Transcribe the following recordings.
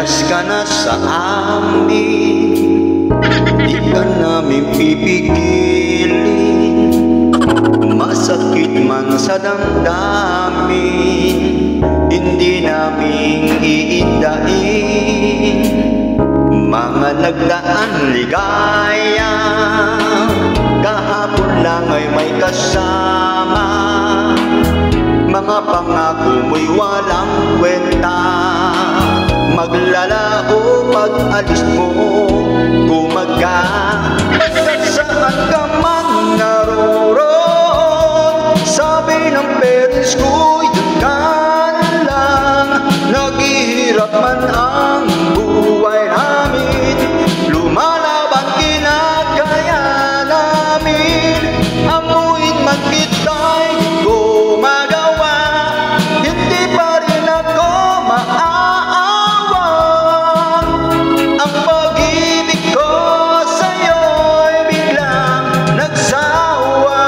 Layas ka na sa amin, di ka namin pipigilin. Masakit man sa damdamin, hindi namin iindain. Mga nagdaan ligaya, kahapon lang ay may kasama. Mga pangako mo'y walang kwenta, maglalaho pag alis mo. Kumaga, saan ka man naroon, sabi ng parents ko, yun ka lang. Naghihirap man ang buhay namin, lumalaban kinagaya namin. Amuin man kita'y gumagawa, hindi pa rin ako maaawa. Ang pag-ibig ko sa'yo'y biglang nagsawa.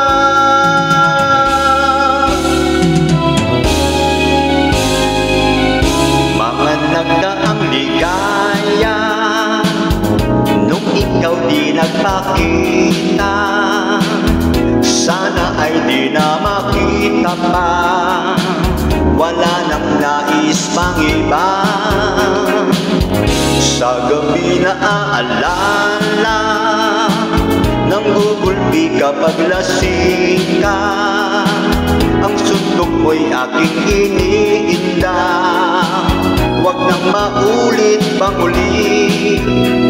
Mga nagdaang ligaya, nung ikaw di nagpakita, sana ay di na makita pa. Wala nang nais pang iba, sa gabi na aalala, nang gugulpi kapag lasing ka. Ang suntok mo'y aking iniinda, huwag nang maulit pang uli.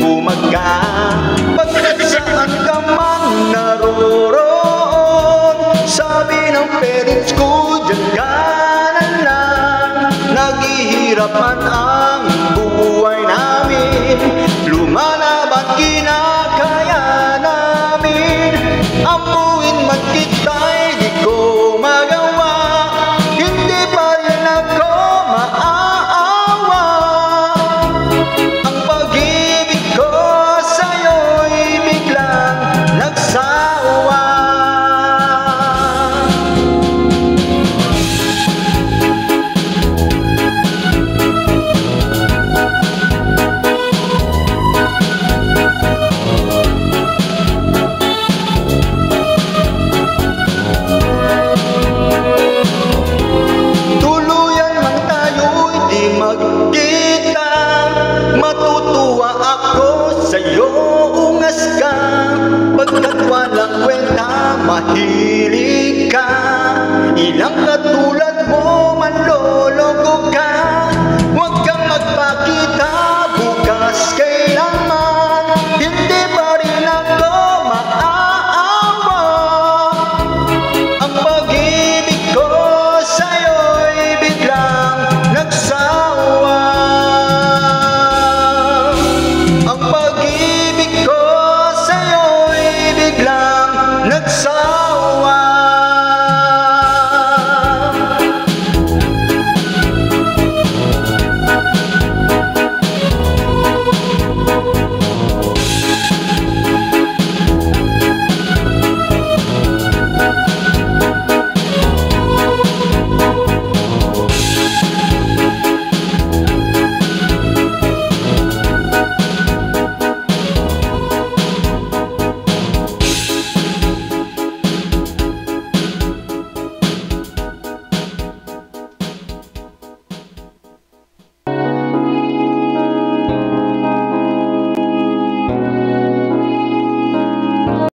Kumaga, pagkat saan ka man naroon, sabi ng parents ko, dyan ka na lang. Naghihirap man ang buhay namin, lumalaban kinakaya namin. Amuin man kita'y di ko magawa, hindi pa rin ako maaawa. Ang pag-ibig ko sa'yo'y biglang nagsawa. Magkita, matutuwa ako sa'yo, ungas ka. Pagkat walang kwenta, mahilig ka. Ilang